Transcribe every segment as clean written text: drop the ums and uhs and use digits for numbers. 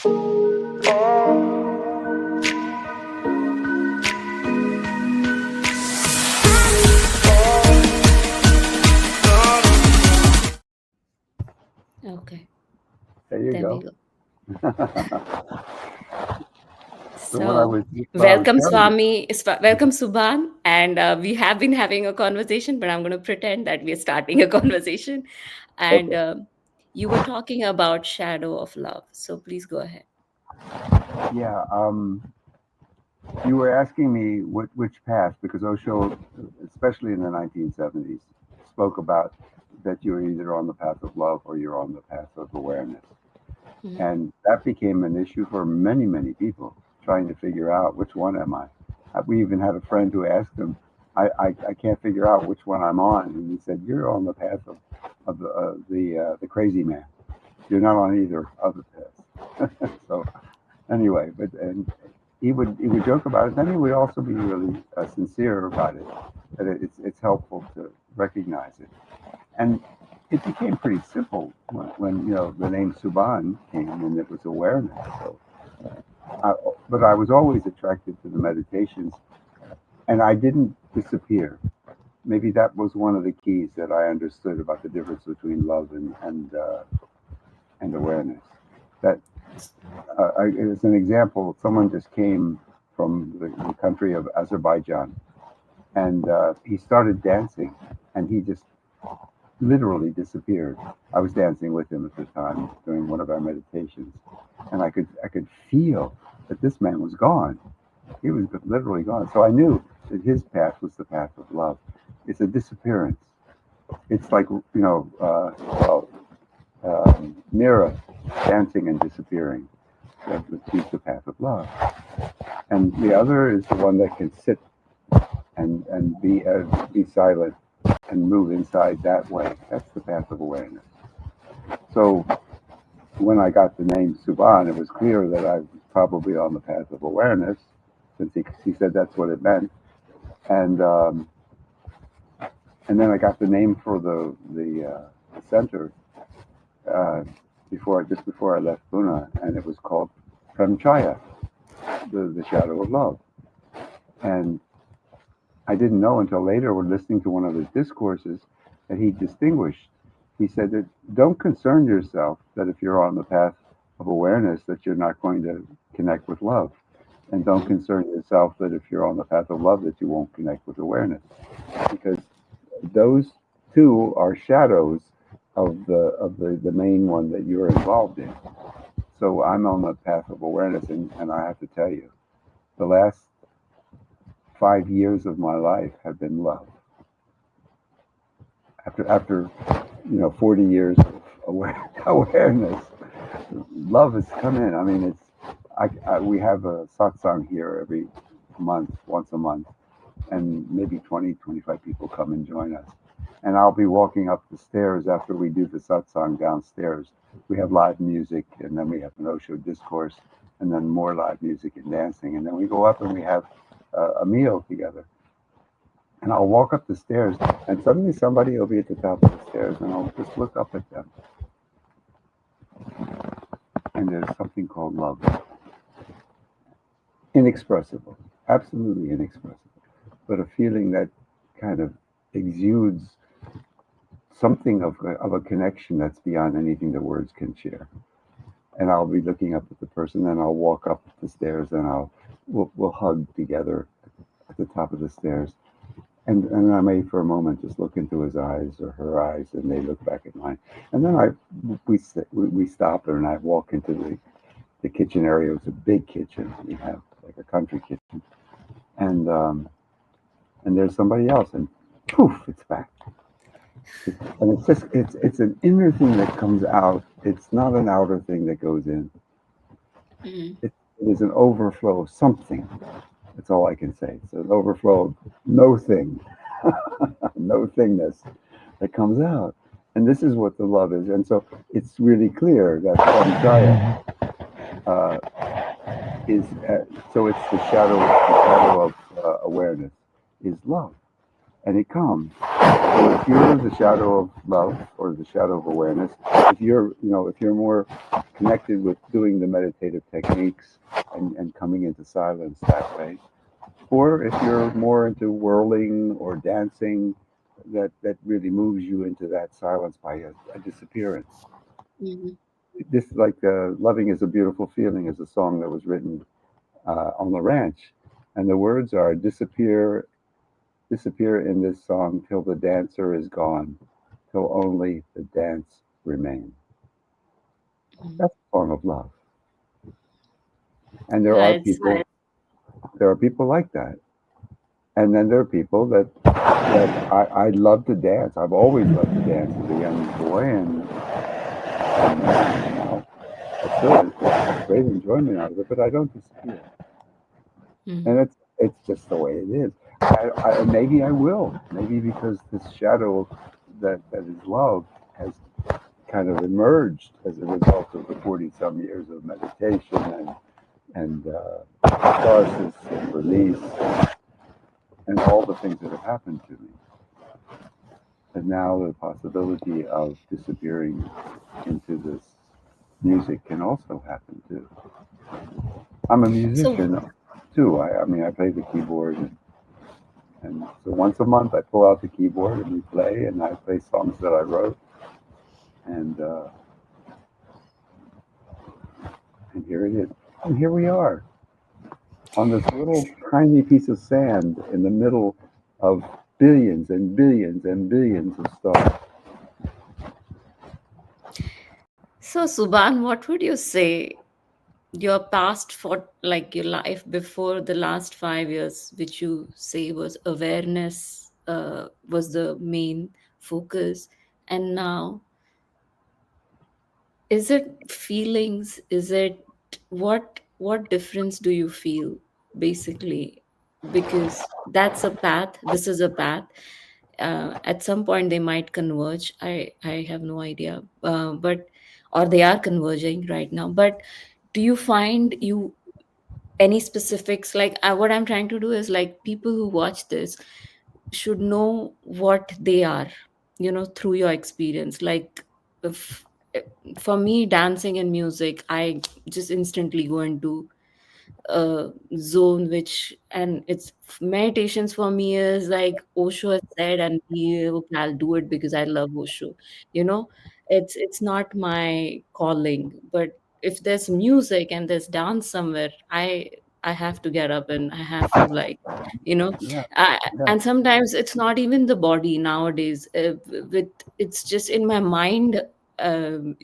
Okay, There you there we go. go. So what I So, was what I was welcome sharing. Welcome Subhan. And we have been having a conversation, but I'm going to pretend that we are starting a conversation. And Okay. you were talking about shadow of love. So, please go ahead. Yeah. You were asking me which path, because Osho, especially in the 1970s, spoke about that you're either on the path of love or you're on the path of awareness. Mhm. And that became an issue for many, many people trying to figure out which one am I. We even had a friend who asked him, I can't figure out which one I'm on. And he said, you're on the path of the crazy man. You're not on either of the paths. So anyway, but and he would joke about it. Then he would also be really sincere about it. That it's helpful to recognize it, and it became pretty simple when the name Subhan came, and it was awareness. So, I, but I was always attracted to the meditations, and I didn't disappear. Maybe that was one of the keys that I understood about the difference between love and awareness. That as an example, someone just came from the country of Azerbaijan, and he started dancing, and he just literally disappeared. I was dancing with him at the time during one of our meditations, and I could feel that this man was gone. He was literally gone. So I knew that his path was the path of love. It's a disappearance. It's like well, Mira dancing and disappearing. She's the path of love, and the other is the one that can sit and be silent and move inside that way. That's the path of awareness. So when I got the name Subhan, it was clear that I was probably on the path of awareness, since he said that's what it meant. And and then I got the name for the center uh, just before I left Pune, and it was called Premchaya, the shadow of love. And I didn't know until later, when listening to one of his discourses, that he distinguished. He said that don't concern yourself that if you're on the path of awareness that you're not going to connect with love, and don't Mhm. concern yourself that if you're on the path of love that you won't connect with awareness, because those two are shadows of the main one that you're involved in. So I'm on the path of awareness, and I have to tell you, the last 5 years of my life have been love. After 40 years of awareness, love has come in. I mean, we have a satsang here every month, once a month, and maybe 20, 25 people come and join us. And I'll be walking up the stairs after we do the satsang downstairs. We have live music, and then we have an Osho discourse, and then more live music and dancing. And then we go up and we have a meal together. And I'll walk up the stairs, and suddenly somebody will be at the top of the stairs, and I'll just look up at them. And there's something called love. Inexpressible, absolutely inexpressible, but a feeling that kind of exudes something of a connection that's beyond anything that words can share. And I'll be looking up at the person, and I'll walk up the stairs, and we'll hug together at the top of the stairs. And I may for a moment just look into his eyes or her eyes, and they look back at mine. And then we stop, and I walk into the kitchen area. It's a big kitchen. We have like a country kitchen, and and there's somebody else, and poof, it's back. And it's an inner thing that comes out. It's not an outer thing that goes in. Mhm. It is an overflow of something. That's all I can say. It's an overflow of no thing, no thingness that comes out. And this is what the love is. And so it's really clear that Samjaya uh, so it's the shadow of awareness is love. and it comes. So if you're the shadow of love or the shadow of awareness, if you're, if you're more connected with doing the meditative techniques and coming into silence that way, or if you're more into whirling or dancing, that really moves you into that silence by a disappearance. Mhm. This like "Loving Is a Beautiful Feeling" is a song that was written on the ranch, and the words are disappear in this song till the dancer is gone, till only the dance remains. Mhm. That's a song of love, and Yeah, it's there are people like that, and then there are people that I love to dance. I've always loved to dance as a young boy, and I still have great enjoyment out of it, but I don't disappear. Mhm. And it's just the way it is. Maybe I will. Maybe because this shadow that is love has kind of emerged as a result of the 40 some years of meditation and catharsis and release and all the things that have happened to me. And now the possibility of disappearing into this music can also happen too. I'm a so. musician too. I mean, I play the keyboard, and so once a month I pull out the keyboard and we play, and I play songs that I wrote, and and here it is, and here we are on this little tiny piece of sand in the middle of billions and billions and billions of stars. So, Subhan, what would you say your past for like your life before the last 5 years, which you say was awareness, was the main focus, and now is it feelings? Is it what difference do you feel basically? Because that's a path. This is a path. At some point, they might converge. I have no idea, but or they are converging right now. But do you find you any specifics like what I'm trying to do is like people who watch this should know what they are, through your experience. Like if, for me, dancing and music, I just instantly go into zone which, and it's meditations for me is like Osho has said, and okay, I'll do it because I love Osho. you know it's not my calling, but if there's music and there's dance somewhere, I have to get up and I have to like you know Yeah, yeah. and sometimes it's not even the body nowadays, with it's just in my mind.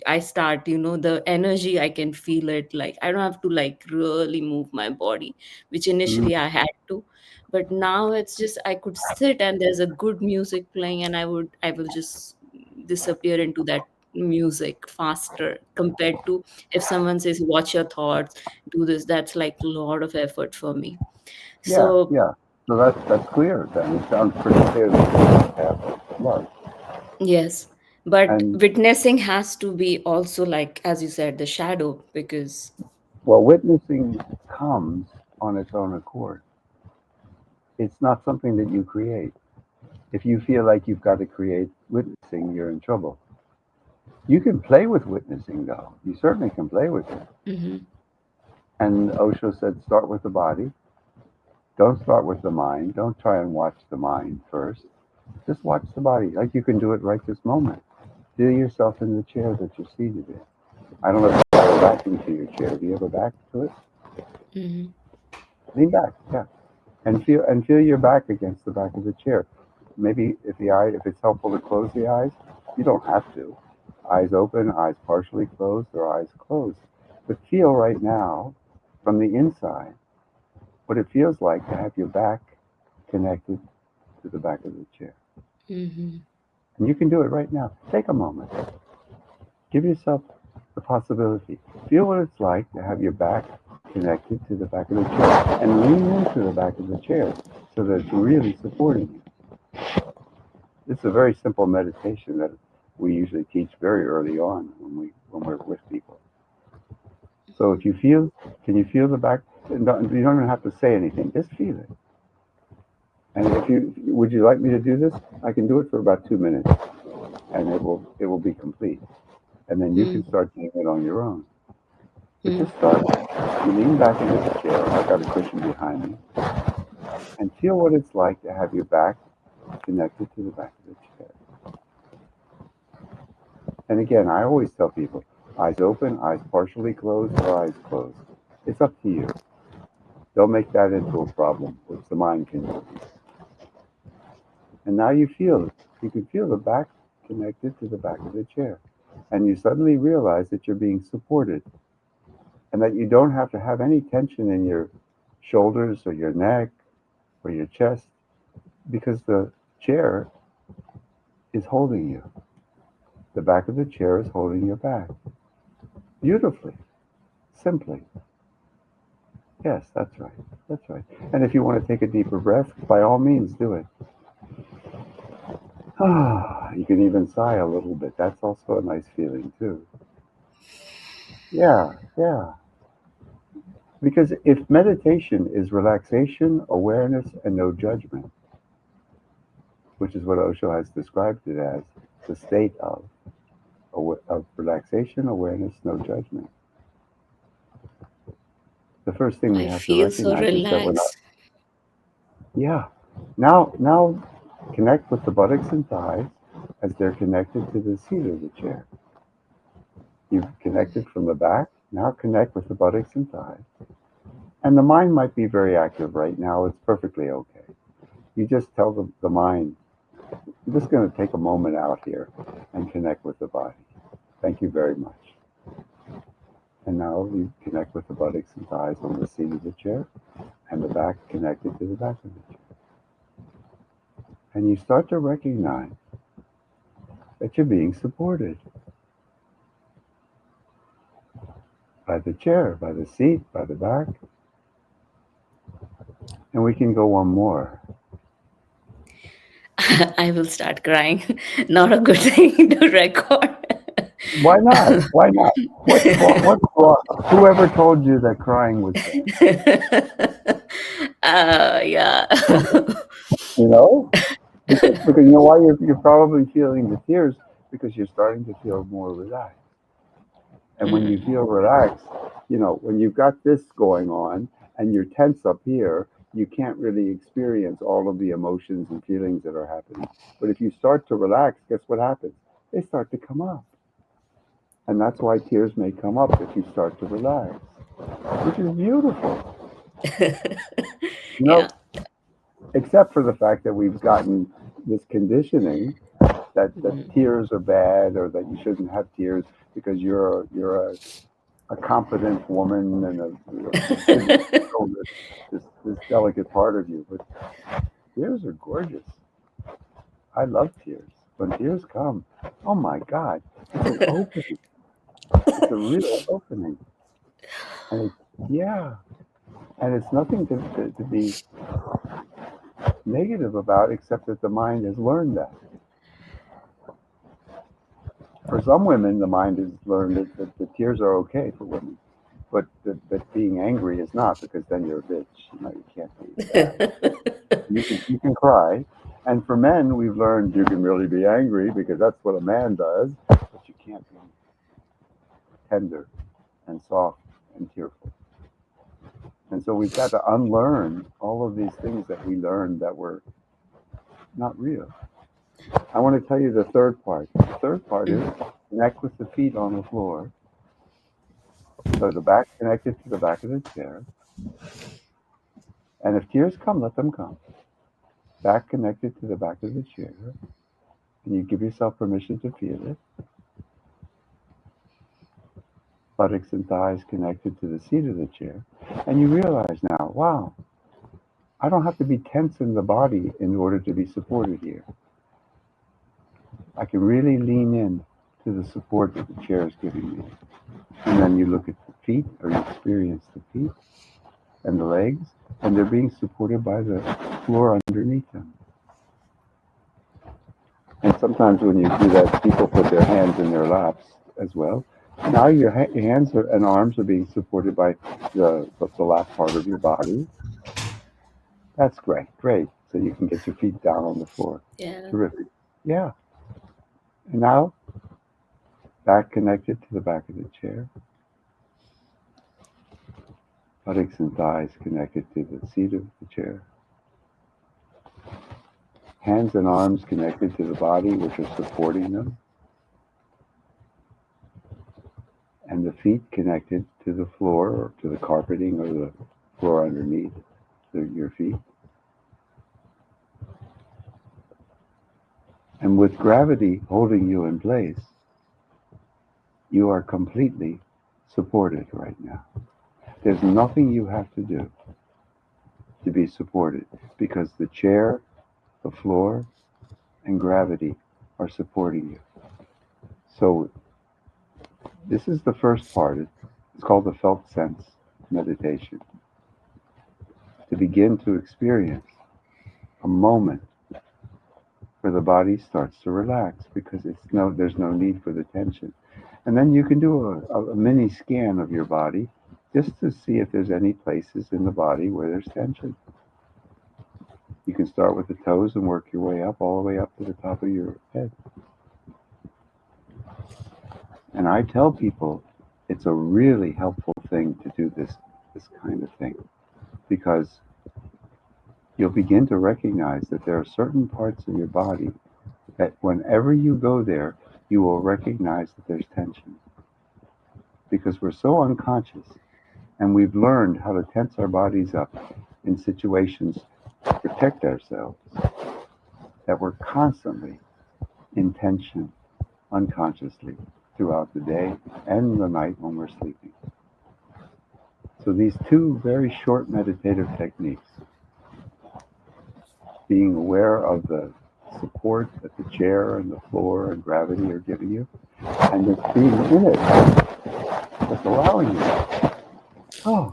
I start, the energy, I can feel it. Like I don't have to like really move my body, which Mm, initially I had to. But now it's just I could sit and there's a good music playing, and I will just disappear into that music faster compared to if someone says watch your thoughts, do this. That's like a lot of effort for me. yeah, So yeah. So that's clear. Then it sounds pretty clear that you have love, yes, but and witnessing has to be also like, as you said, the shadow, because well, witnessing comes on its own accord. It's not something that you create. If you feel like you've got to create witnessing, you're in trouble. You can play with witnessing, though. You certainly can play with it. hmm And Osho said, start with the body. Don't start with the mind. Don't try and watch the mind first. Just watch the body, like you can do it right this moment. Feel yourself in the chair that you're seated in. I don't know if you ever back into your chair. Do you ever back to it? hmm Lean back, yeah, and feel your back against the back of the chair. Maybe if it's helpful to close the eyes, you don't have to. Eyes open, eyes partially closed, or eyes closed. But feel right now, from the inside, what it feels like to have your back connected to the back of the chair. hmm And you can do it right now. Take a moment. Give yourself the possibility. Feel what it's like to have your back connected to the back of the chair and lean into the back of the chair so that it's really supporting you. It's a very simple meditation that we usually teach very early on when we're with people. So if you feel, can you feel the back? You don't even have to say anything. Just feel it. And if you would you like me to do this? I can do it for about 2 minutes, and it will be complete. And then you Hmm. can start doing it on your own. But Hmm. just start. You lean back into the chair. I've got a cushion behind me, and feel what it's like to have your back connected to the back of the chair. And again, I always tell people, eyes open, eyes partially closed, or eyes closed. It's up to you. Don't make that into a problem, which the mind can do. And now you feel it. You can feel the back connected to the back of the chair. And you suddenly realize that you're being supported and that you don't have to have any tension in your shoulders or your neck or your chest because the chair is holding you. The back of the chair is holding your back. Beautifully, simply. Yes, that's right. That's right. And if you want to take a deeper breath, by all means do it. Ah, you can even sigh a little bit. That's also a nice feeling too. Yeah, yeah. Because if meditation is relaxation, awareness, and no judgment, which is what Osho has described it as, the state of relaxation, awareness, no judgment. The first thing we I have to feel so recognize is that we're not. relaxed. Yeah. Now, connect with the buttocks and thighs as they're connected to the seat of the chair. You've connected from the back. Now connect with the buttocks and thighs. And the mind might be very active right now. It's perfectly okay. You just tell the mind, I'm just going to take a moment out here and connect with the body. Thank you very much. And now you connect with the buttocks and thighs on the seat of the chair and the back connected to the back of the chair. And you start to recognize that you're being supported by the chair, by the seat, by the back. And we can go one more. I will start crying. Not a good thing to record. Why not? Why not? What's wrong? Whoever told you that crying was bad? Yeah. You know? Because you know why you're probably feeling the tears because you're starting to feel more relaxed. And when you Mm. feel relaxed, when you've got this going on and you're tense up here, you can't really experience all of the emotions and feelings that are happening. But if you start to relax, guess what happens? They start to come up. And that's why tears may come up if you start to relax, which is beautiful. You Yeah. know, except for the fact that we've gotten this conditioning that Mm. tears are bad or that you shouldn't have tears because you're a competent woman and you shouldn't feel this delicate part of you. But tears are gorgeous. I love tears. When tears come, oh my God, it's an opening. It's a real opening. And yeah, and it's nothing to be negative about except that the mind has learned that. For some women, the mind has learned that the tears are okay for women. But being angry is not because then you're a bitch. You can't be that. You can cry, and for men, we've learned you can really be angry because that's what a man does. But you can't be tender and soft and tearful. And so we've got to unlearn all of these things that we learned that were not real. I want to tell you the third part. The third part is Mm. connect with the feet on the floor. So the back connected to the back of the chair. And if tears come, let them come. Back connected to the back of the chair. And you give yourself permission to feel it. Buttocks and thighs connected to the seat of the chair. And you realize now, wow, I don't have to be tense in the body in order to be supported here. I can really lean in to the support that the chair is giving me. And then you look at the feet, or you experience the feet and the legs, and they're being supported by the floor underneath them. And sometimes when you do that, people put their hands in their laps as well. Now your hands and arms are being supported by the lap part of your body. That's great, great. so you can get your feet down on the floor. Yeah. Terrific. Yeah. And now back connected to the back of the chair, buttocks and thighs connected to the seat of the chair, hands and arms connected to the body, which are supporting them, and the feet connected to the floor or to the carpeting or the floor underneath your feet. And with gravity holding you in place, you are completely supported right now. There's nothing you have to do to be supported because the chair, the floor, and gravity are supporting you. So this is the first part. It's called the felt sense meditation. To begin to experience a moment where the body starts to relax because there's no need for the tension. And then you can do a mini scan of your body just to see if there's any places in the body where there's tension. You can start with the toes and work your way up all the way up to the top of your head. And I tell people it's a really helpful thing to do this kind of thing because you'll begin to recognize that there are certain parts of your body that whenever you go there, you will recognize that there's tension because we're so unconscious and we've learned how to tense our bodies up in situations to protect ourselves that we're constantly in tension unconsciously throughout the day and the night when we're sleeping. So these two very short meditative techniques, being aware of the support that the chair and the floor and gravity are giving you, and just being in it, just allowing you. Oh,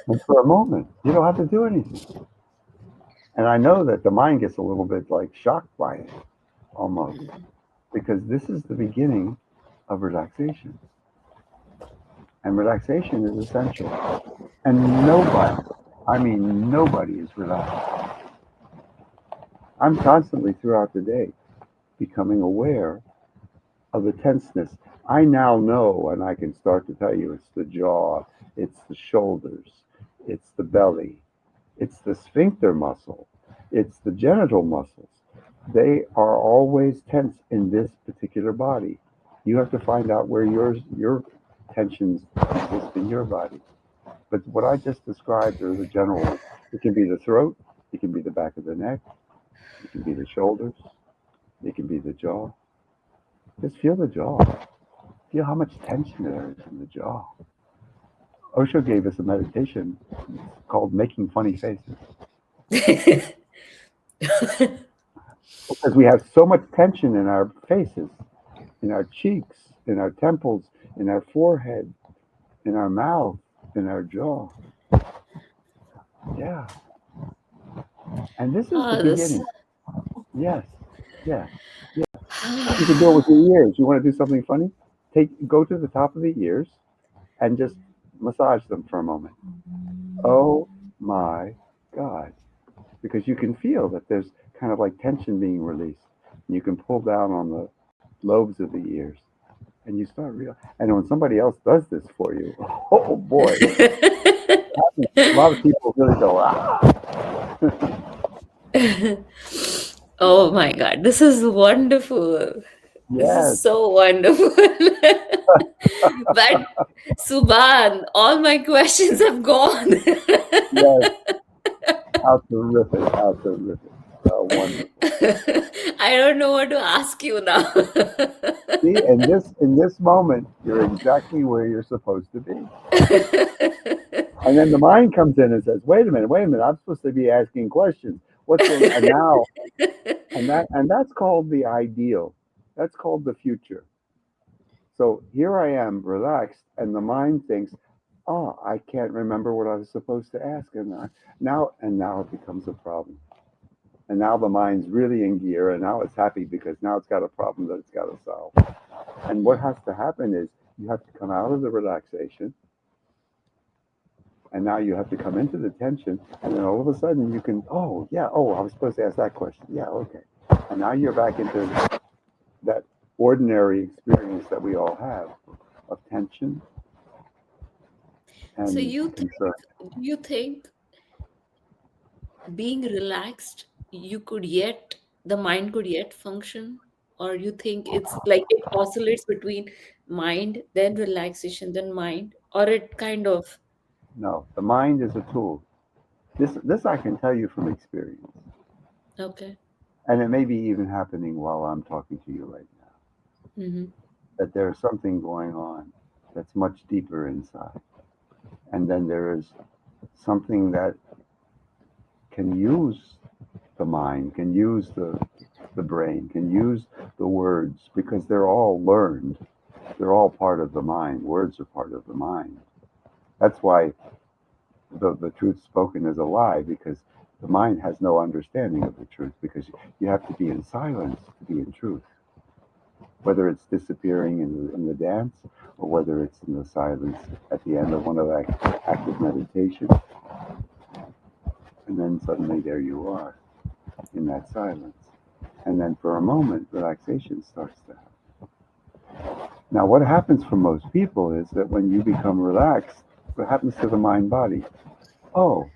and for a moment, you don't have to do anything. And I know that the mind gets a little bit like shocked by it, almost, because this is the beginning of relaxation. And relaxation is essential. And nobody, I mean, nobody is relaxed. I'm constantly throughout the day becoming aware of the tenseness. I now know, and I can start to tell you it's the jaw, it's the shoulders, it's the belly, it's the sphincter muscle, it's the genital muscles. They are always tense in this particular body. You have to find out where your tensions exist in your body. But what I just described are the general ones. It can be the throat, it can be the back of the neck, it can be the shoulders, it can be the jaw. Just feel the jaw. Feel how much tension there is in the jaw. Osho gave us a meditation called making funny faces because we have so much tension in our faces, in our cheeks, in our temples, in our forehead, in our mouth, in our jaw. Yeah. And this is the Oh, this. beginning. Yes. Yes. Yes. You can do it with your ears. You want to do something funny? Go to the top of the ears and just massage them for a moment. Oh my God. Because you can feel that there's kind of like tension being released. And you can pull down on the lobes of the ears. And you start real. And when somebody else does this for you, oh boy, a lot of people really go, ah. Oh my God, this is wonderful. This is Yes, so wonderful. But Subhan, all my questions have gone. yes. How terrific. How terrific. Wonderful. I don't know what to ask you now. See, in this moment, you're exactly where you're supposed to be. And then the mind comes in and says, wait a minute, I'm supposed to be asking questions. What's going and now and that's called the ideal. That's called the future. So here I am relaxed and the mind thinks, oh, I can't remember what I was supposed to ask. And now it becomes a problem. And now the mind's really in gear and now it's happy because now it's got a problem that it's got to solve. And what has to happen is you have to come out of the relaxation And now you have to come into the tension, and then all of a sudden you can, oh yeah, oh I was supposed to ask that question, yeah, okay, and now you're back into that ordinary experience that we all have of tension So and concern. do you think being relaxed, you could yet, the mind could yet function? Or you think it's like it oscillates between mind, then relaxation, then mind, or it kind of, No, the mind is a tool. This I can tell you from experience, okay. and it may be even happening while I'm talking to you right now. Mm-hmm. That there's something going on that's much deeper inside, and then there is something that can use the mind, can use the brain, can use the words because they're all learned. They're all part of the mind. Words are part of the mind. That's why the truth spoken is a lie because the mind has no understanding of the truth because you have to be in silence to be in truth. Whether it's disappearing in the dance or whether it's in the silence at the end of one of that active meditation, and then suddenly there you are in that silence. And then for a moment, relaxation starts to happen. Now, what happens for most people is that when you become relaxed, what happens to the mind body? Oh,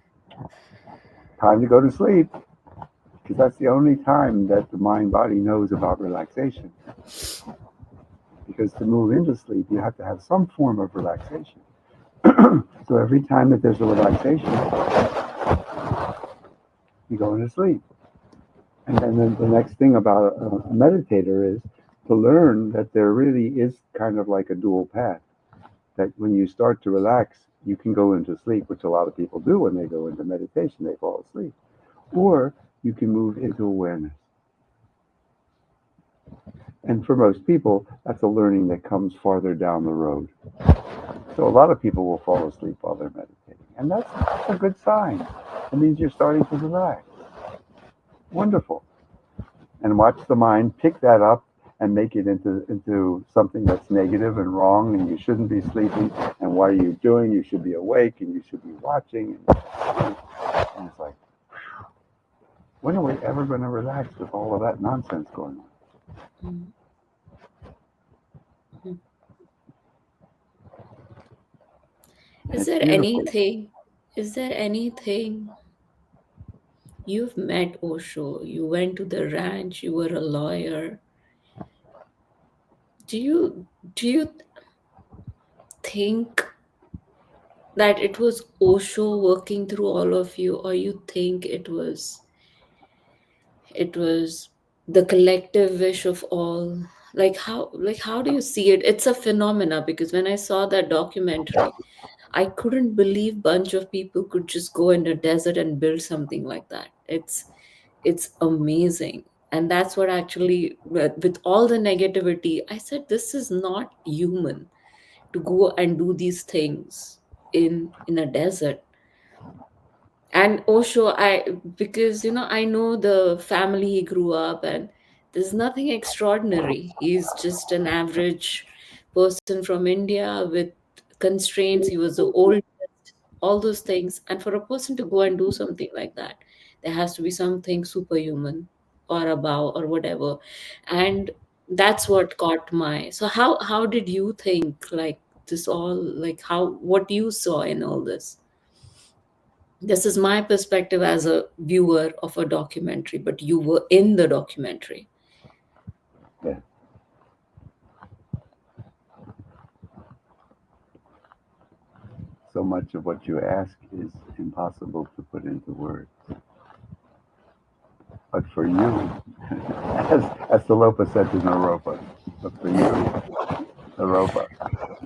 time to go to sleep, because that's the only time that the mind body knows about relaxation. Because to move into sleep, you have to have some form of relaxation. So every time that there's a relaxation, you go into sleep. And then the next thing about a meditator is to learn that there really is kind of like a dual path. That when you start to relax, you can go into sleep, which a lot of people do when they go into meditation, they fall asleep. Or you can move into awareness. And for most people, that's a learning that comes farther down the road. So a lot of people will fall asleep while they're meditating. And that's a good sign. It means you're starting to relax. Wonderful. And watch the mind pick that up and make it into something that's negative and wrong and you shouldn't be sleeping and what are you doing? You should be awake and you should be watching. And it's like, when are we ever going to relax with all of that nonsense going on? Mm-hmm. And Is it's there beautiful. anything, is there anything, you've met Osho, you went to the ranch, you were a lawyer. Do you think that it was Osho working through all of you, or you think it was the collective wish of all? Like how do you see it? It's a phenomena, because when I saw that documentary, I couldn't believe bunch of people could just go in a desert and build something like that. It's amazing. And that's what actually, with all the negativity, I said this is not human to go and do these things in a desert. And Osho, I, because I know the family he grew up, and there's nothing extraordinary. He's just an average person from India with constraints. He was the oldest, all those things. And for a person to go and do something like that, there has to be something superhuman or above or whatever. And that's what caught my, so how did you think, like, this all, like, how, what you saw in all this? This is my perspective as a viewer of a documentary, but you were in the documentary. Yeah. So much of what you ask is impossible to put into words. But for you, as the Lopa said to Naropa, but for you, Naropa,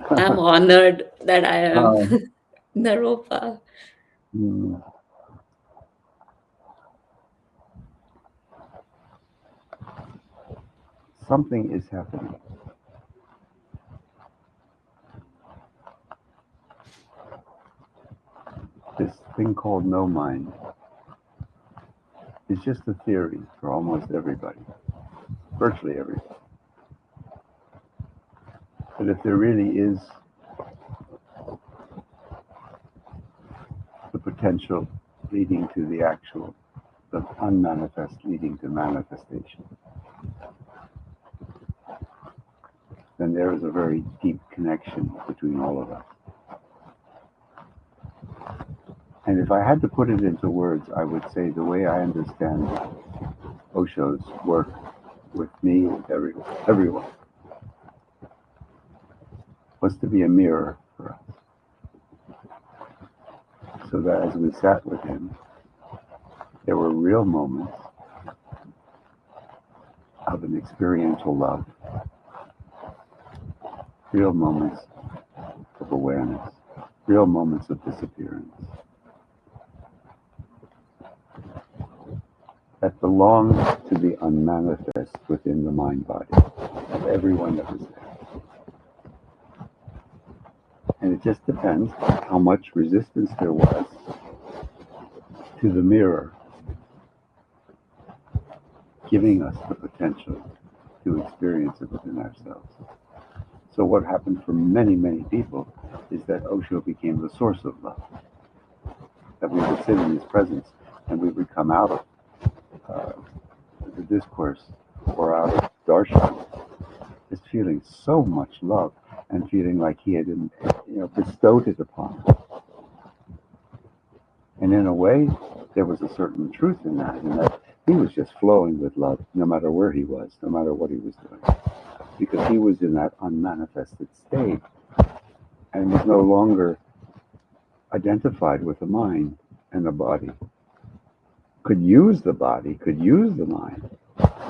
I'm honored that I am um, Naropa. mm, something is happening. This thing called no mind is just a theory for almost everybody, virtually everybody. But if there really is potential leading to the actual, the unmanifest leading to manifestation, then there is a very deep connection between all of us. And if I had to put it into words, I would say the way I understand Osho's work with me, with everyone, was to be a mirror for us. So that as we sat with him, there were real moments of an experiential love, real moments of awareness, real moments of disappearance that belong to the unmanifest within the mind body of everyone that was there. And it just depends how much resistance there was to the mirror giving us the potential to experience it within ourselves. So what happened for many, many people is that Osho became the source of love. That we would sit in his presence and we would come out of uh, the discourse or out of darshan just feeling so much love and feeling like he had, bestowed it upon us. And in a way, there was a certain truth in that he was just flowing with love no matter where he was, no matter what he was doing, because he was in that unmanifested state and was no longer identified with the mind and the body. Could use the body, could use the mind.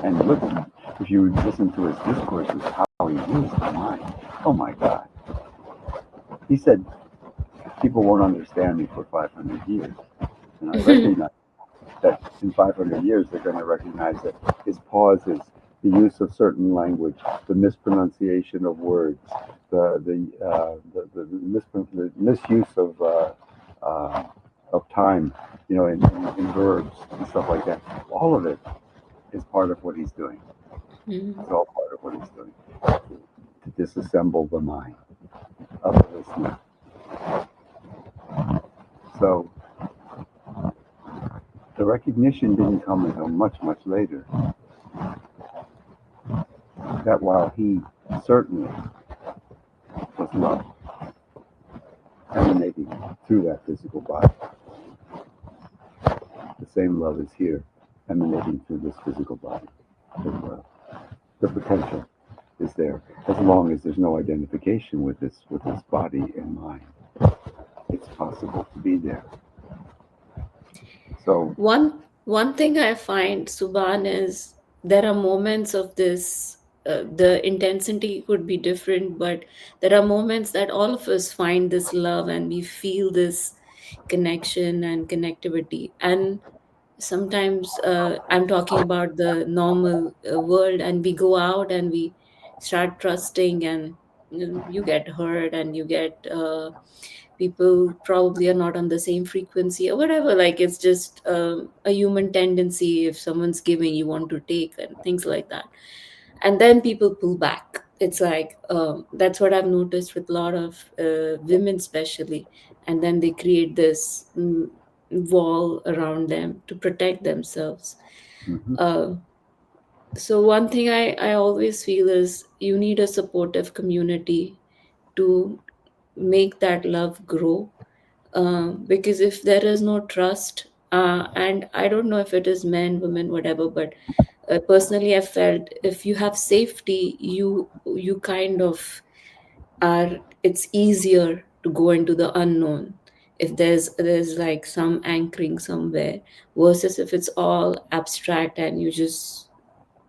And look, if you listen to his discourses, how he used the mind. Oh my God. He said, people won't understand me for 500 years. And I recognize that in 500 years, they're going to recognize that his pauses, the use of certain language, the mispronunciation of words, the misuse of time, in verbs and stuff like that. All of it is part of what he's doing. Mhm. It's all part of what he's doing to disassemble the mind of the listener. So the recognition didn't come until much, much later. That while he certainly was love emanating through that physical body, the same love is here emanating through this physical body as well. The potential is there as long as there's no identification with this body and mind. It's possible to be there. So, One thing I find, Subhan, is there are moments of this. The intensity could be different, but there are moments that all of us find this love and we feel this connection and connectivity. And sometimes I'm talking about the normal world, and we go out and we start trusting, and you get hurt, and you get people probably are not on the same frequency or whatever. Like, it's just a human tendency. If someone's giving, you want to take, and things like that. And then people pull back. It's like, that's what I've noticed with a lot of women especially. And then they create this wall around them to protect themselves. mhm, uh, so one thing I always feel is you need a supportive community to make that love grow. Because if there is no trust, and I don't know if it is men, women, whatever, but personally I felt if you have safety, you kind of are, it's easier to go into the unknown if there's like some anchoring somewhere, versus if it's all abstract and you just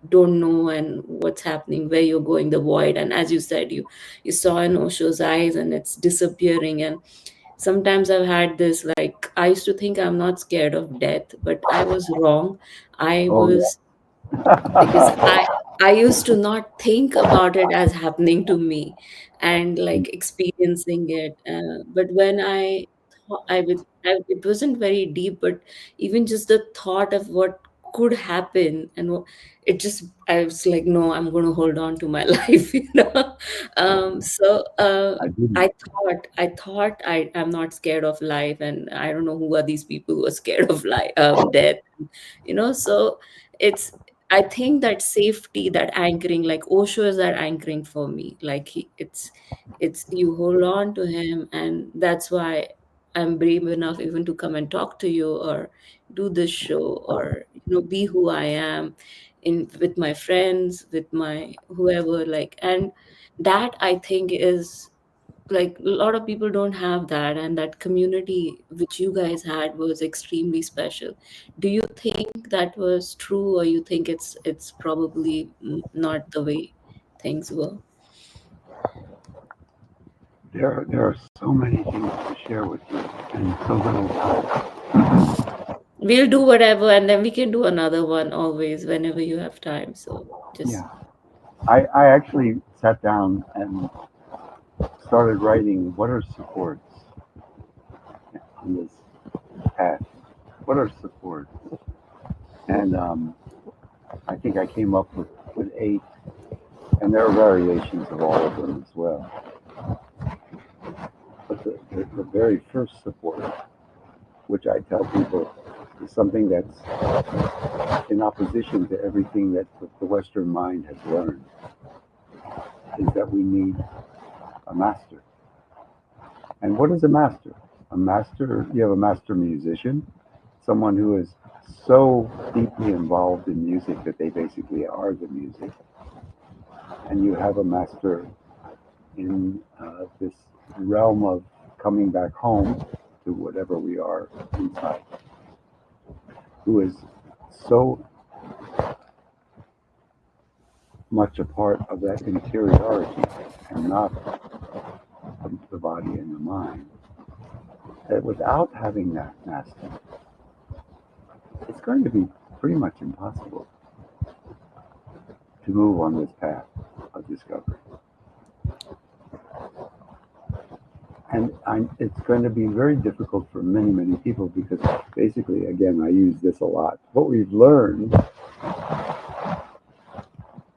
don't know and what's happening, where you're going, the void. And as you said, you saw in Osho's eyes and it's disappearing. And sometimes I've had this, like, I used to think I'm not scared of death, but I was wrong. I oh was, because yeah. I used to not think about it as happening to me and like experiencing it. But when I thought, it wasn't very deep, but even just the thought of what could happen, and it just, I was like, no, I'm going to hold on to my life, you know. So I didn't. I'm not scared of life, and I don't know who are these people who are scared of life, death, you know. So it's, I think that safety, that anchoring, like Osho is that anchoring for me. Like it's you hold on to him, and that's why I'm brave enough even to come and talk to you, or do this show, or be who I am in with my friends, with my whoever, like. And that, I think, is like, a lot of people don't have that, and that community which you guys had was extremely special. Do you think that was true, or you think it's probably not the way things were? There are so many things to share with you, and so little time. We'll do whatever, and then we can do another one always whenever you have time. So just Yeah, I actually sat down and started writing what are supports on this path. What are supports? And I think I came up with eight, and there are variations of all of them as well. But the very first support, which I tell people, is something that's in opposition to everything that the Western mind has learned, is that we need a master. And what is a master? A master, you have a master musician, someone who is so deeply involved in music that they basically are the music. And you have a master in this realm of coming back home to whatever we are inside, who is so much a part of that interiority and not the body and the mind, that without having that master, it's going to be pretty much impossible to move on this path of discovery. And it's going to be very difficult for many, many people because basically, again, I use this a lot. What we've learned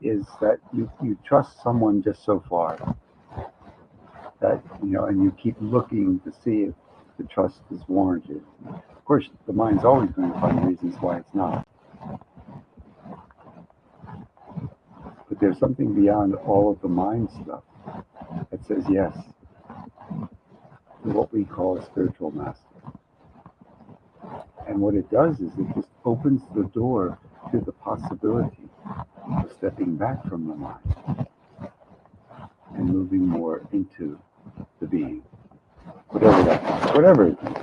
is that you trust someone just so far that, and you keep looking to see if the trust is warranted. Of course, the mind's always going to find reasons why it's not. But there's something beyond all of the mind stuff that says yes to what we call a spiritual master. And what it does is it just opens the door to the possibility of stepping back from the mind and moving more into the being, whatever that is, whatever it is.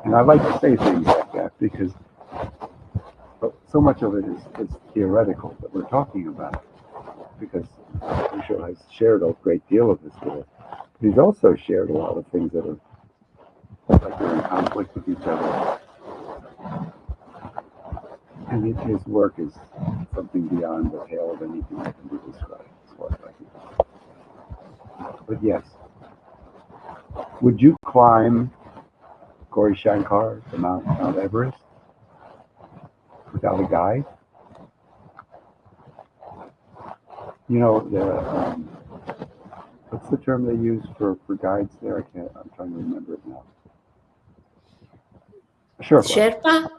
And I like to say things like that because so much of it is theoretical that we're talking about. Because Osho has shared a great deal of this with us. But he's also shared a lot of things that are like they're in conflict with each other. And his work is something beyond the pale of anything that can be described, as far as I can. But yes, would you climb Gauri Shankar, the Mount Everest, without a guide? The what's the term they use for guides there? I can't. I'm trying to remember it now. Sherpa.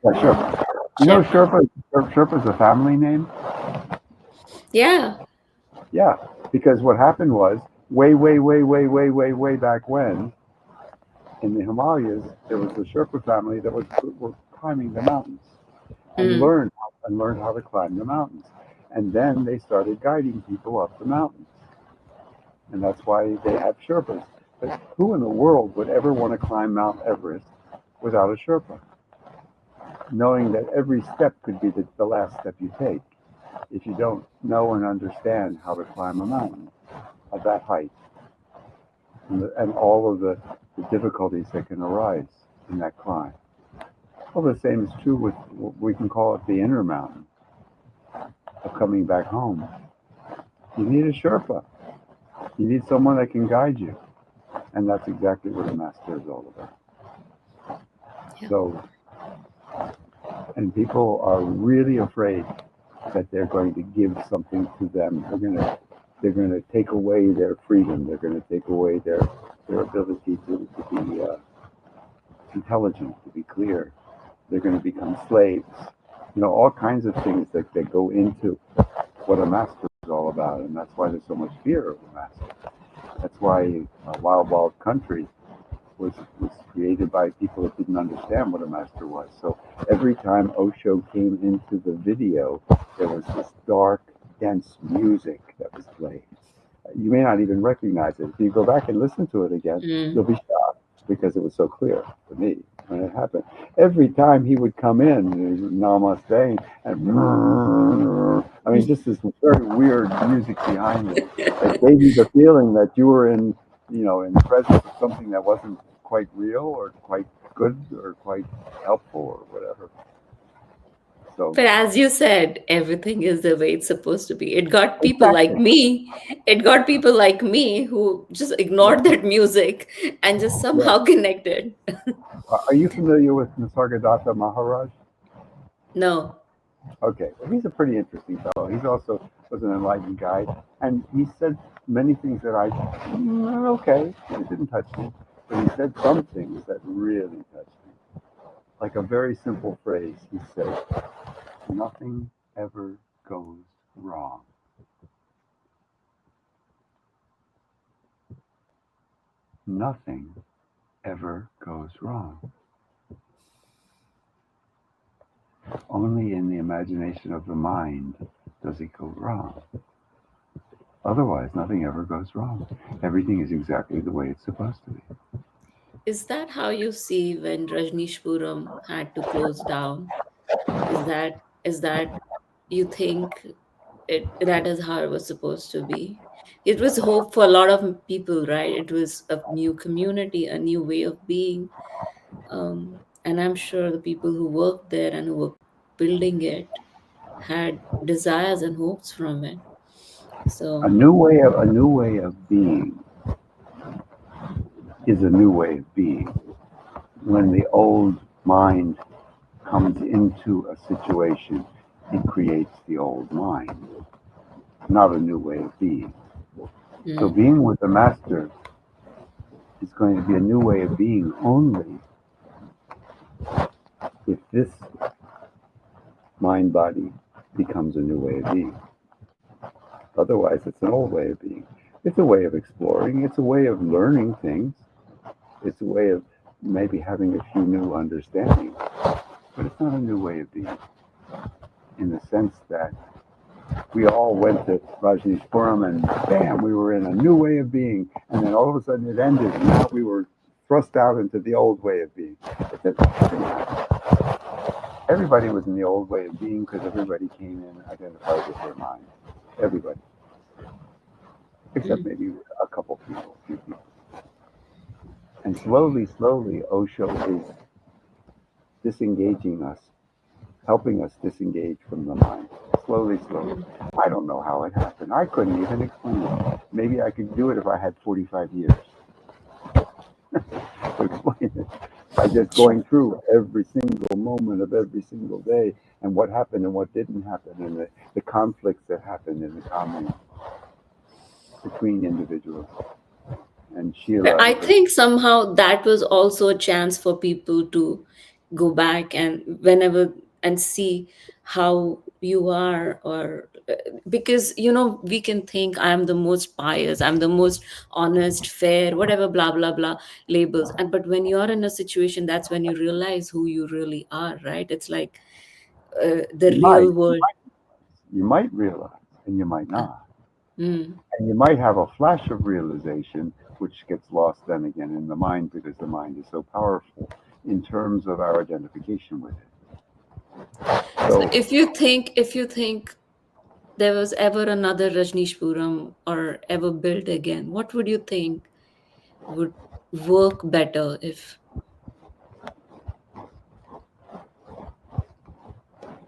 Sherpa. Yeah, Sherpa. Sherpa. Sherpa's a family name. Yeah. Yeah, because what happened was way back when in the Himalayas there was a Sherpa family that were climbing the mountains and Mm. learned how to climb the mountains, and then they started guiding people up the mountains, and that's why they have Sherpas. But who in the world would ever want to climb Mount Everest without a Sherpa, knowing that every step could be the last step you take if you don't know and understand how to climb a mountain of that height and all of the difficulties that can arise in that climb. Well, the same is true with what we can call it the inner mountain of coming back home. You need a Sherpa. You need someone that can guide you. And that's exactly what a master is all about. Yeah. So, and people are really afraid that they're going to give something to them. They're going to take away their freedom. They're going to take away their ability to be intelligent, to be clear. They're going to become slaves. All kinds of things that go into what a master is all about, and that's why there's so much fear of a master. That's why Wild Wild Country was created by people that didn't understand what a master was. So every time Osho came into the video, there was this dark, dense music that was played. You may not even recognize it. If you go back and listen to it again, you'll Mm. be shocked because it was so clear to me when it happened. Every time he would come in, namaste, and I mean, just this very weird music behind it that gave you the feeling that you were in the presence of something that wasn't quite real or quite good or quite helpful or whatever. So But as you said, everything is the way it's supposed to be. It got people like exactly, me. It got people like me who just ignored yeah, that music and just yeah. somehow connected. Are you familiar with Nisargadatta Maharaj? No. Okay, well, he's a pretty interesting fellow. He's also was an enlightened guy, and he said many things that okay, it didn't touch me, but he said some things that really touched me. Like a very simple phrase, he said, "Nothing ever goes wrong. Nothing ever goes wrong. Only in the imagination of the mind does it go wrong. Otherwise, nothing ever goes wrong. Everything is exactly the way it's supposed to be." Is that how you see when Rajneeshpuram had to close down? Is that you think that is how it was supposed to be? It was hope for a lot of people, right? It was a new community, a new way of being. And I'm sure the people who worked there and who were building it had desires and hopes from it. A So, new way of being is a new way of being. When the old mind comes into a situation, it creates the old mind, not a new way of being. So mm, being with the master is going to be a new way of being only if this mind body becomes a new way of being. Otherwise, it's an old way of being. It's a way of exploring, it's a way of learning things, it's a way of maybe having a few new understandings, but it's not a new way of being in the sense that we all went to Rajneeshpuram and bam, we were in a new way of being. And then all of a sudden it ended and now we were thrust out into the old way of being. Everybody was in the old way of being because everybody came in identified with their mind. Everybody. Except mm. maybe a couple people, a few people. And slowly, slowly, Osho is disengaging us, helping us disengage from the mind. Slowly, slowly. Mm. I don't know how it happened. I couldn't even explain it. Maybe I could do it if I had 45 years to explain it by just going through every single moment of every single day and what happened and what didn't happen and the conflicts that happened in the commune between individuals and But Sheila I and Krishna. think somehow that was also a chance for people to go back and whenever and see how you are, or because we can think I'm the most pious, I'm the most honest, fair, whatever, blah blah blah labels, and but when you're in a situation, that's when you realize who you really are, right? It's like the You might, real world. you might realize and you might uh, not. mm. And you might have a flash of realization, which gets lost then again in the mind because the mind is so powerful in terms of our identification with it. So So if you think there was ever another Rajneeshpuram or ever built again, what would you think would work better if?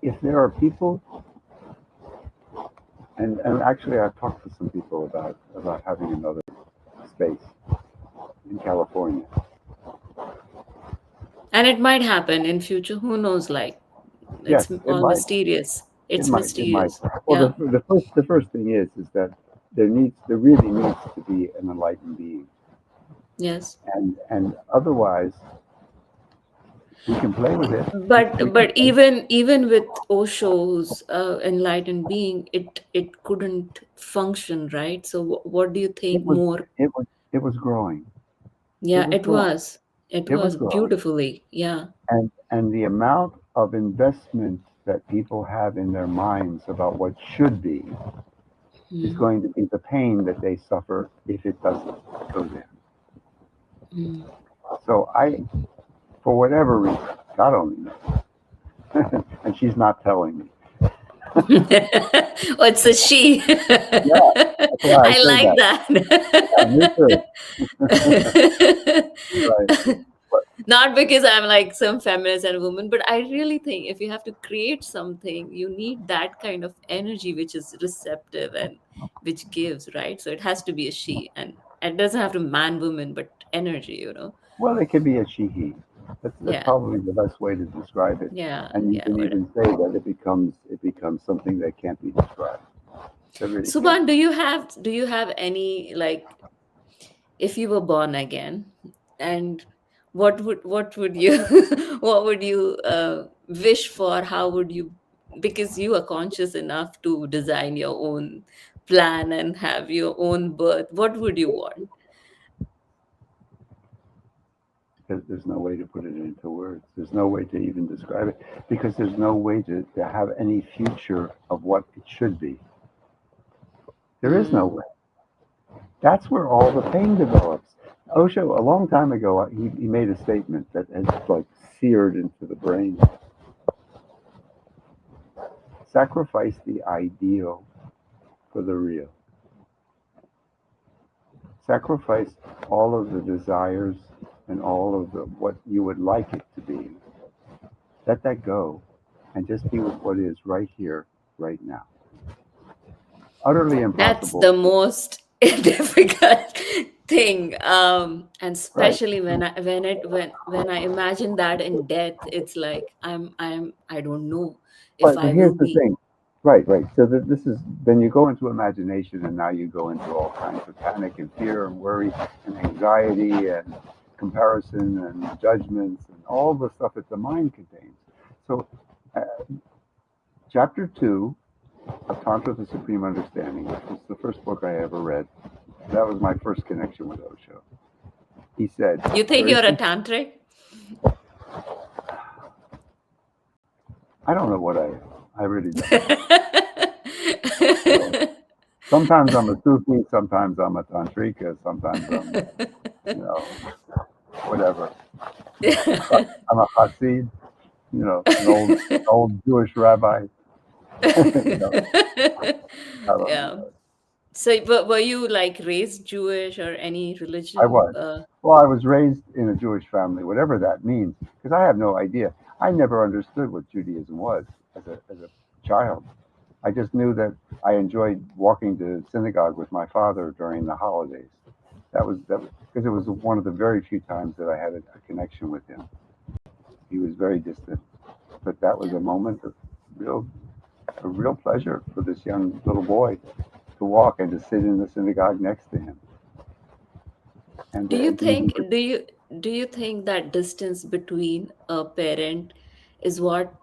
if there are people, and actually I've talked to some people about having another space in California. And it might happen in future. Who knows? Like, Yes, it's it all might. mysterious. It It's might. It might. mysterious. Well, Yeah. the first thing is that there really needs to be an enlightened being, Yes. and otherwise we can play with it. We But can play. even with Osho's enlightened being, it couldn't function, right? So what do you It think was more? it was growing. It Yeah, was it growing. was. It It was was growing, beautifully. Yeah. and the amount of investment that people have in their minds about what should be is Mm, going to be the pain that they suffer if it doesn't go there. mm. So for whatever reason, God only knows, and she's not telling me. Oh, it's a she. Yeah, that's why I I say like that. Yeah, me too. that. Right. But Not because I'm like some feminist and woman, but I really think if you have to create something, you need that kind of energy which is receptive and which gives, right? So it has to be a she, and it doesn't have to man woman, but energy, you know. well, it could be a she/he. That's Yeah, probably the best way to describe it. yeah, And you yeah. can even say that it becomes something that can't be described. That really can't Subhan, be. do you have any, like, if you were born again, and what would you what would you wish for? How would you, because you are conscious enough to design your own plan and have your own birth, what would you want? There's no way to put it into words. There's no way to even describe it because there's no way to have any future of what it should be. There is no Mm, way. That's where all the pain develops. Osho, a long time ago, he made a statement that has like seared into the brain. Sacrifice the ideal for the real. Sacrifice all of the desires and all of the what you would like it to be. Let that go and just be with what is right here, right now. Utterly that's impossible. the most difficult thing, and Right. especially when I imagine that in death, it's like I don't know if But I will here's the be. thing. Right, right. So this is then you go into imagination, and now you go into all kinds of panic and fear and worry and anxiety and comparison and judgments and all the stuff that the mind contains. So, uh, chapter two of Tantra: The Supreme Understanding, which was the first book I ever read. That was my first connection with Osho. He said, You think very you're a simple. tantric? I don't know what I am. I really don't know. So sometimes I'm a Sufi, sometimes I'm a Tantrika, sometimes I'm, you know, whatever. I'm a Hasid, an old Jewish rabbi. you know, I don't Yeah. know. So, but were you like raised Jewish or any I religion? was. Well, I was raised in a Jewish family, whatever that means, because I have no idea. I never understood what Judaism was as a child. I just knew that I enjoyed walking to synagogue with my father during the holidays. That was because it was one of the very few times that I had a connection with him. He was very distant, but that was a moment of real, a real pleasure for this young little boy to walk and to sit in the synagogue next to him, Do you and to even think do you do you think that distance between a parent is what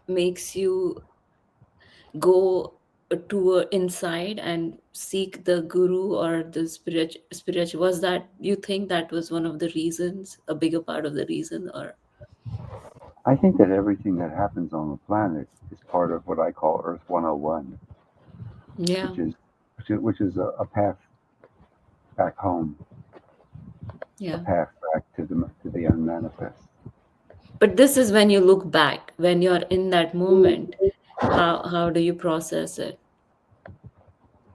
makes you go to inside and seek the guru or the spiritual? Was that, you think that was one of the reasons, a bigger part of the reason, or? I think that everything that happens on the planet is part of what I call Earth 101, Yeah, which is which is a path back home, a yeah. path back to the unmanifest. But this is when you look back, when you're in that moment, how do you process it?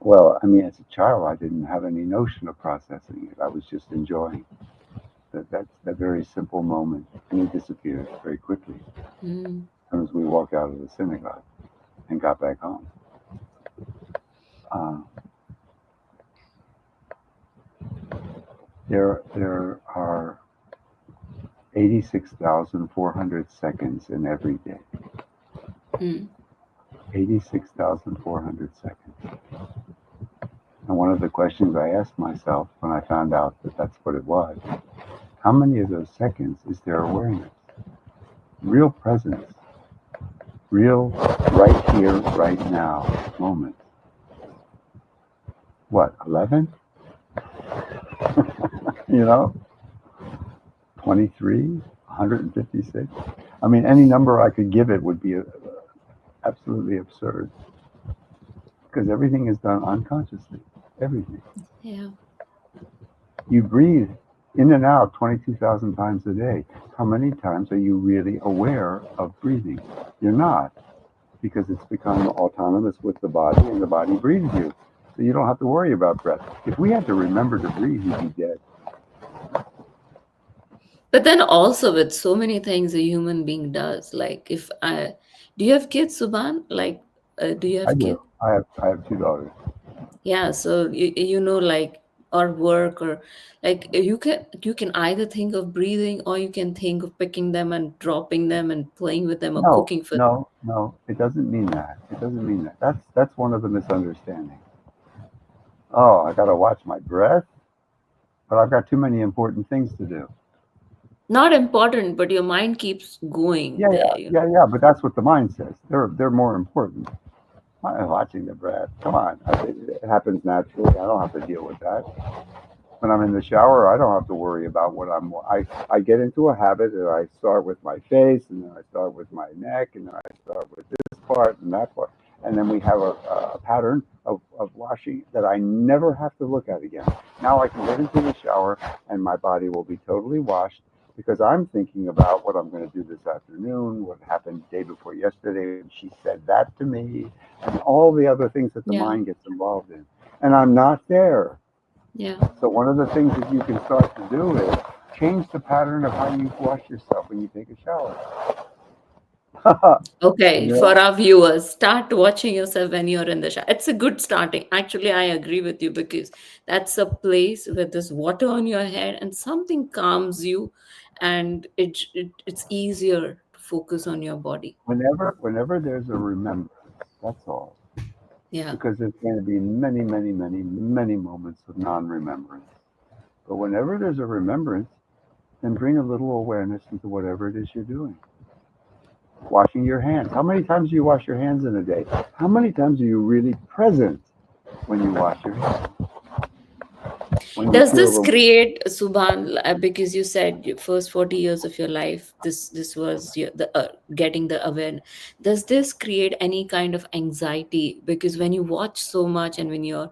Well, I mean, as a child, I didn't have any notion of processing it. I was just enjoying that very simple moment, and it disappeared very quickly Mm. as soon as we walked out of the synagogue and got back home. Uh, there are 86,400 seconds in every day. Mm. 86,400 seconds. And one of the questions I asked myself when I found out that that's what it was, how many of those seconds is there awareness? Real presence, real right here, right now moment. What, 11? You know, 23, 156? I mean, any number I could give it would be absolutely absurd because everything is done unconsciously. Everything. Yeah. You breathe in and out 22,000 times a day. How many times are you really aware of breathing? You're not, because it's become autonomous with the body and the body breathes you. So you don't have to worry about breath. If we had to remember to breathe, you'd be dead. But then also with so many things a human being does, like if I, do you have kids, Subhan? Like, do you I have do. kids? I have two daughters. Yeah, so you know, like, or work, or like you can either think of breathing, or you can think of picking them and dropping them and playing with them or No, cooking for them. no, no. It doesn't mean that. It doesn't mean that. That's one of the misunderstandings. Oh, I got to watch my breath, but I've got too many important things to do. Not important, but your mind keeps going Yeah, there, yeah, yeah, yeah. But that's what the mind says. They're more important. I'm watching the breath. Come on, it happens naturally. I don't have to deal with that. When I'm in the shower, I don't have to worry about what I get into a habit and I start with my face, and then I start with my neck, and then I start with this part and that part, and then we have a pattern of washing that I never have to look at again. Now I can get into the shower and my body will be totally washed because I'm thinking about what I'm going to do this afternoon, what happened the day before yesterday when she said that to me, and all the other things that the yeah. mind gets involved in. And I'm not there. Yeah. So one of the things that you can start to do is change the pattern of how you wash yourself when you take a shower. Okay, You for know, our viewers, start watching yourself when you're in the shower. It's a good starting. Actually, I agree with you because that's a place where there's water on your head and something calms you, and it's easier to focus on your body. whenever there's a remembrance, that's all. Yeah. Because there's going to be many, many, many, many moments of non-remembrance. But whenever there's a remembrance, then bring a little awareness into whatever it is you're doing. Washing your hands. How many times do you wash your hands in a day? How many times are you really present when you wash your hands? When you Does feel this the create, Subhan, because you said your first 40 years of your life, this was getting the awareness. Does this create any kind of anxiety? Because when you watch so much and when you're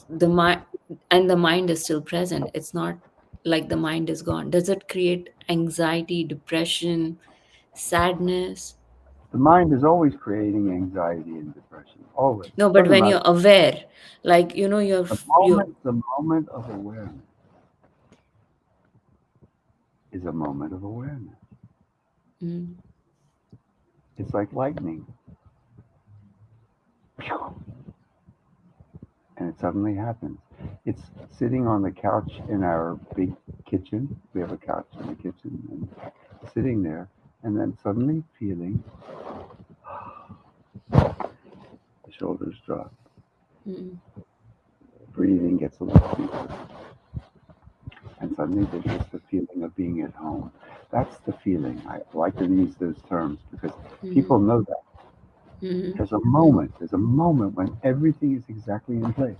the mind, and the mind is still present, it's not like the mind is gone. Does it create anxiety, depression, sadness? The mind is always creating anxiety and depression. Always. No, but Doesn't when matter. you're aware, like, you're The moment of awareness is a moment of awareness. mm, It's like lightning, and it suddenly happens. It's sitting on the couch in our big kitchen. We have a couch in the kitchen, and sitting there, and then suddenly feeling the shoulders drop, mm, breathing gets a little deeper, and suddenly there's just the feeling of being at home. That's the feeling. I like to use those terms because mm, people know that. mm, There's a moment when everything is exactly in place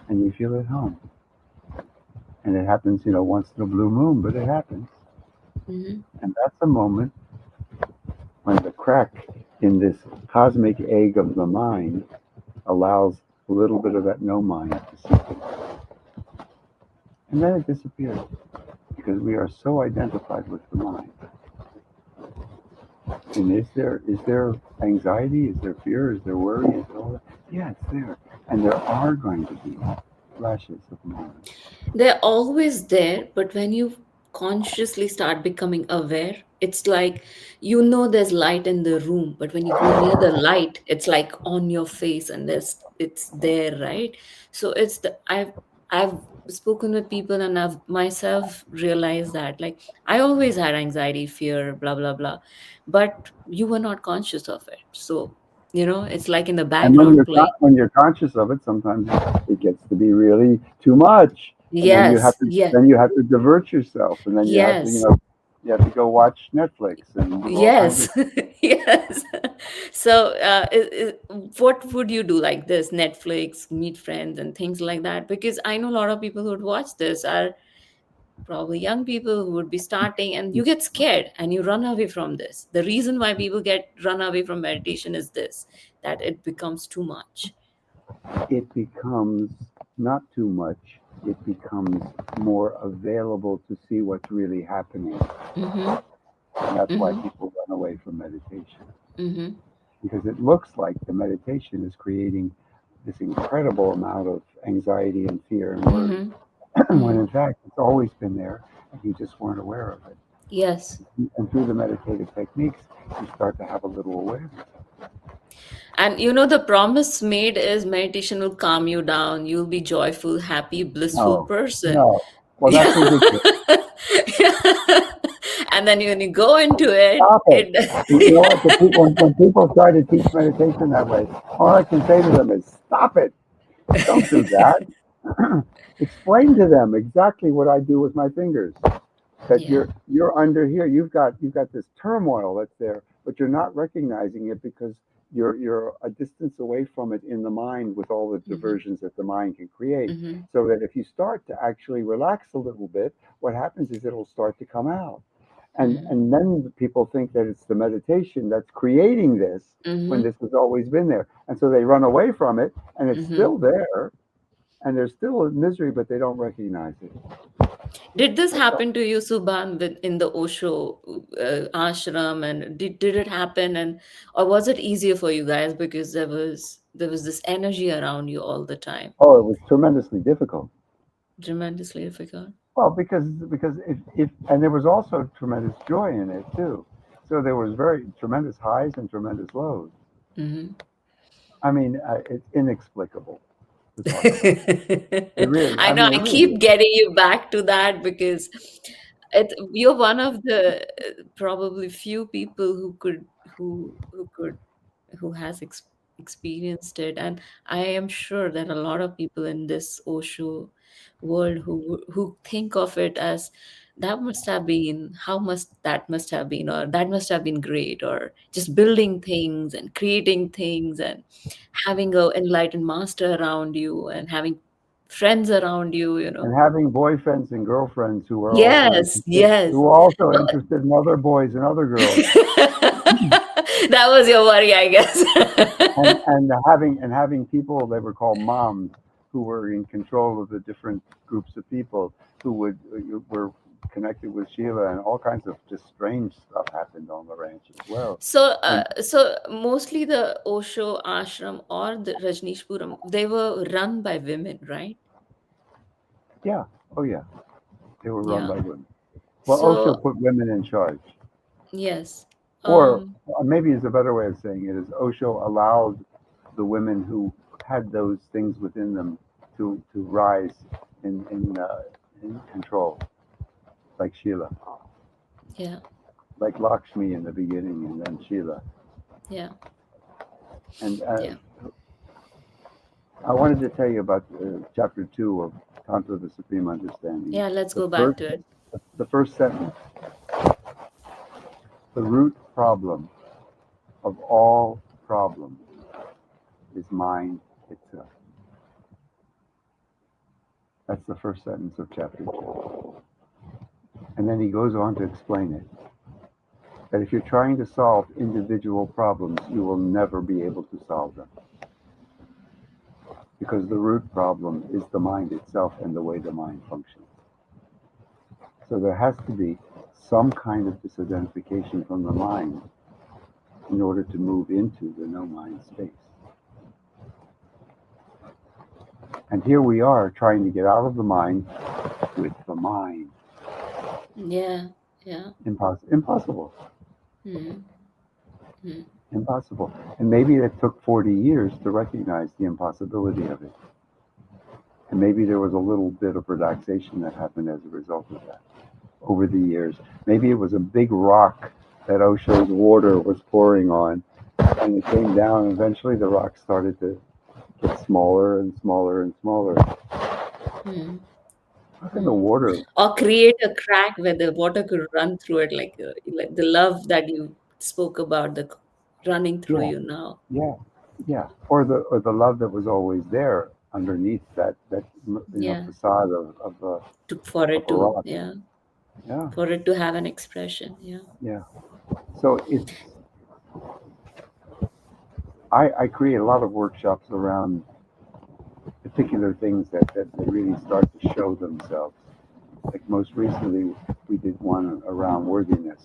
and you feel at home. And it happens, once in a blue moon, but it happens. mm, And that's a moment when the crack in this cosmic egg of the mind allows a little bit of that no mind to seep in. And then it disappears because we are so identified with the mind. And is there anxiety? Is there fear? Is there worry? Is there all that? Yeah, it's there. And there are going to be flashes of moments. they're always there, but when you consciously start becoming aware, it's like, there's light in the room, but when you go near the light, it's like on your face and it's there, right? So I've spoken with people and I've myself realized that, like, I always had anxiety, fear, blah blah blah, but you were not conscious of it. So, it's like in the And when background playing. when you're conscious of it, sometimes it gets to be really too much, and Yes, yeah, then you have to divert yourself, and then you have to yes, you have to go watch Netflix and do all kinds yes, of. yes. So, what would you do, like this? Netflix, meet friends, and things like that? Because I know a lot of people who would watch this are probably young people who would be starting, and you get scared and you run away from this. The reason why people get run away from meditation is this, that it becomes too much. It becomes not too much. It becomes more available to see what's really happening, Mm-hmm. and that's why Mm-hmm. people run away from meditation, Mm-hmm. because it looks like the meditation is creating this incredible amount of anxiety and fear and worry, Mm-hmm. when Mm-hmm. in fact it's always been there and you just weren't aware of it. Yes. And through the meditative techniques, you start to have a little awareness. And the promise made is meditation will calm you down. You'll be joyful, happy, blissful No, person. no. Well, that's ridiculous. And then when you go into it, Stop it. You know what? The people, when people try to teach meditation that way, all I can say to them is, stop it. Don't do that. Explain to them exactly what I do with my fingers. That yeah. you're under here. You've got this turmoil that's there, but you're not recognizing it because you're a distance away from it in the mind with all the Mm-hmm. diversions that the mind can create. Mm-hmm. So that if you start to actually relax a little bit, what happens is it'll start to come out. Mm-hmm. And then people think that it's the meditation that's creating this when Mm-hmm. this has always been there. And so they run away from it and it's Mm-hmm. still there and there's still a misery, but they don't recognize it. Did this That's all. happen to you, Subhan, in the Osho ashram? And did it happen, and or was it easier for you guys because there was this energy around you all the time? Oh, it was tremendously difficult. Tremendously difficult. Well, because if and there was also tremendous joy in it too. So there was very tremendous highs and tremendous lows. Hmm. I mean, it's inexplicable to talk about. It really, I I know mean, it I really keep is. getting you back to that because you're one of the probably few people who could who has experienced it, and I am sure that a lot of people in this Osho world who think of it as that must have been how must that must have been, or that must have been great, or just building things and creating things and having a enlightened master around you and having friends around you. And having boyfriends and girlfriends Yes, who yes. were also Well, interested in other boys and other girls, that was your worry, I guess. and having people they were called moms who were in control of the different groups of people who were connected with Sheila, and all kinds of just strange stuff happened on the ranch as well. So, And mostly the Osho ashram or the Rajneeshpuram, they were run by women, right? yeah, oh yeah, they were run Yeah. by women. Well, Osho So, put women in charge, yes. or Um, maybe is a better way of saying it is Osho allowed the women who had those things within them to rise in control, like Sheila, yeah, like Lakshmi in the beginning, and then Sheila. yeah, And yeah. I wanted to tell you about chapter 2 of Tantra, the Supreme Understanding. Yeah, let's The go back first, to it. the first sentence: the root problem of all problems is mind itself. That's the first sentence of chapter 2. And then he goes on to explain it, that if you're trying to solve individual problems, you will never be able to solve them. Because the root problem is the mind itself and the way the mind functions. So there has to be some kind of disidentification from the mind in order to move into the no mind space. And here we are trying to get out of the mind with the mind. Yeah, yeah. Impossible. Hmm. Hmm. Impossible. And maybe it took 40 years to recognize the impossibility of it. And maybe there was a little bit of relaxation that happened as a result of that over the years. Maybe it was a big rock that Osho's water was pouring on, and it came down. And eventually, the rock started to get smaller and smaller and smaller. Hmm. How can the Hmm. water? Or create a crack where the water could run through it, like the love that you spoke about, running through Yeah, you now. yeah, yeah. Or the love that was always there underneath that Yeah, facade for of it a to, rock. yeah, Yeah, for it to have an expression. Yeah. yeah. So I create a lot of workshops around particular things that they really start to show themselves. Like most recently, we did one around worthiness,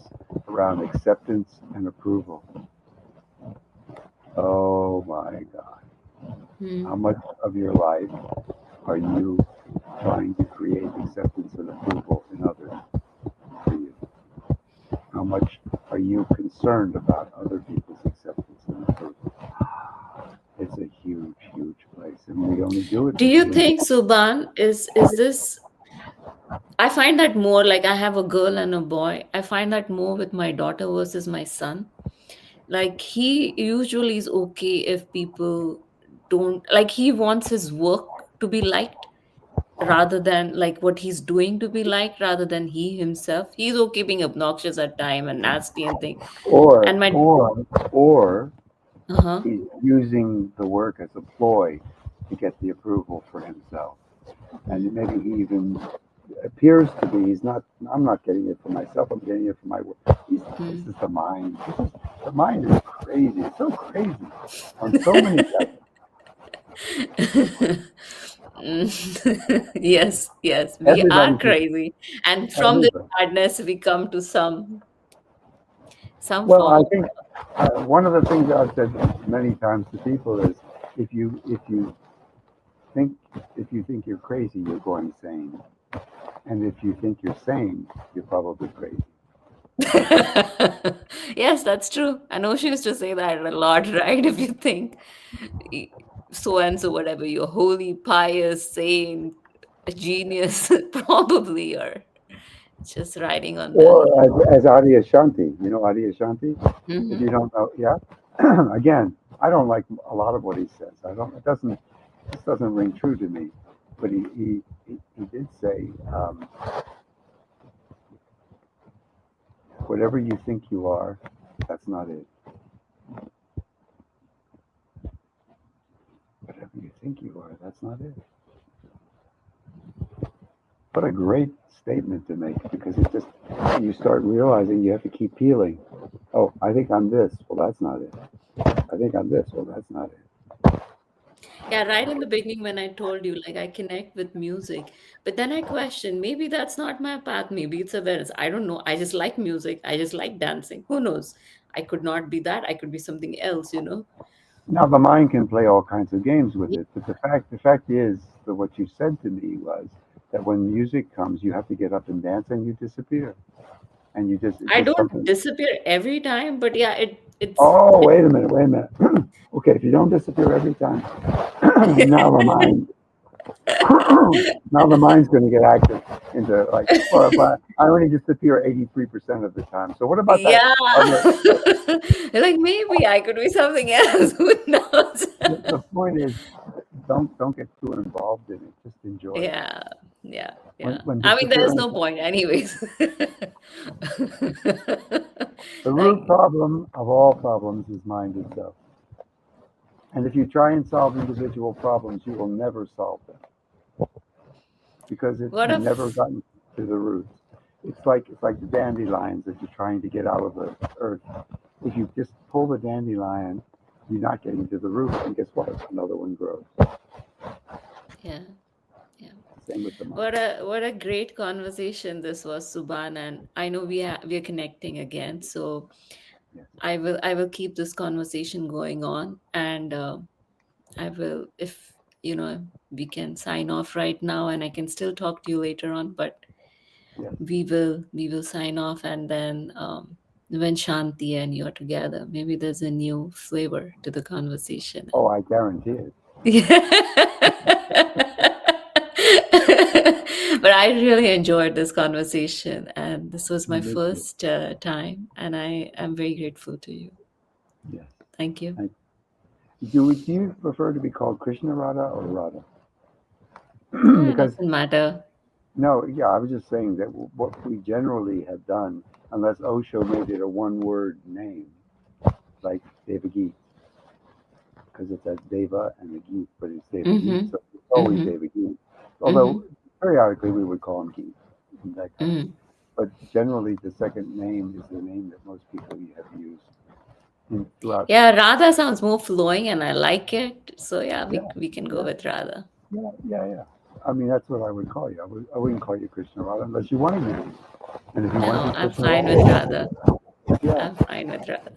around acceptance and approval. Oh my God. Hmm. How much of your life are you trying to create acceptance and approval in others for you? How much are you concerned about other people's acceptance and approval? It's a huge, huge place. And we only do it Do because you we think, Subhan, is this? I find that more, like I have a girl and a boy. I find that more with my daughter versus my son. Like he usually is okay if people don't like, he wants his work to be liked rather than like what he's doing to be liked, rather than he himself. He's okay being obnoxious at time and nasty and thing. or And my or or uh-huh. he's using the work as a ploy to get the approval for himself. And Mm, maybe he even appears to be. He's not. I'm not getting it for myself. I'm getting it for my work. This mm. is the mind. The mind is crazy. It's so crazy on so many levels. Mm. Yes, yes, we Everybody are can. crazy, and from this Everybody. madness we come to some Well, form I of. think one of the things I've said many times to people is if you think if you think you're crazy, you're going sane, and if you think you're sane, you're probably crazy. Yes, that's true. I know she used to say that a lot, right? If you think so and so, whatever, you're holy, pious, sane, a genius, probably you're just riding on that. Or as Adi Ashanti, you know Adi Ashanti? If you Hmm. don't know, yeah. Again, I don't like a lot of what he says. I don't. It doesn't. This doesn't ring true to me. But he did say, whatever you think you are, that's not it. Whatever you think you are, that's not it. What a great statement to make, because it just you start realizing you have to keep peeling. Oh, I think I'm this. Well, that's not it. I think I'm this. Well, that's not it. Yeah, right in the beginning when I told you, like I connect with music, but then I question, maybe that's not my path. Maybe it's awareness. I don't know. I just like music. I just like dancing. Who knows? I could not be that. I could be something else, you know? Now the mind can play all kinds of games with it, but the fact is that what you said to me was that when music comes, you have to get up and dance, and you disappear, and you just it's I just don't something. disappear every time, but yeah, Oh, it wait a minute, wait a minute. Okay, if you don't disappear every time, now the mind now the mind's going to get active into like, well, but I only disappear 83% of the time. So what about that yeah. other? Like maybe I could be something else. Who knows? The point is, don't get too involved in it. Just enjoy it. Yeah, yeah, When yeah. when I mean, there's disappearance, no point, anyways. the root Like, problem of all problems is mind itself. And if you try and solve individual problems, you will never solve them because what you've never if, gotten to the roots. It's like the dandelions that you're trying to get out of the earth. If you just pull the dandelion, you're not getting to the root, and guess what? Another one grows. yeah, yeah. Same with the mind. What a great conversation this was, Subhan, and I know we are connecting again. So Yes. I will keep this conversation going on, and I will, if we can sign off right now, and I can still talk to you later on, but Yes. we will sign off, and then when Shanti and you're together, maybe there's a new flavor to the conversation. Oh, I guarantee it. Yeah. I really enjoyed this conversation, and this was my Me too. first time, and I am very grateful to you. Yes. Thank you. I, do you prefer to be called Krishna Radha or Radha? It Because doesn't matter. no, yeah, I was just saying that what we generally have done, unless Osho made it a one-word name, like Devagit, because it's a Deva and a Geet, but it's Devagit, Mm-hmm. so it's always Mm-hmm. Devagit. Mm-hmm. Although periodically we would call him Geet, and that kind of. Mm. But generally, the second name is the name that most people have used throughout. Yeah, Radha sounds more flowing, and I like it. So yeah, Yeah, we can go yeah, with Radha. yeah. I mean, that's what I would call you. I wouldn't call you Krishna Radha unless you wanted me to. And if you want to No, be I'm Krishna fine with Radha, Radha. yeah, I'm fine with Radha.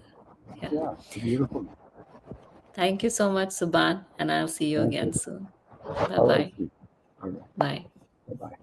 Yeah. yeah, it's a beautiful. Thank you so much, Subhan, and I'll see you Thank again you. soon. Bye All right, bye. sweet. All right. Bye. Bye bye.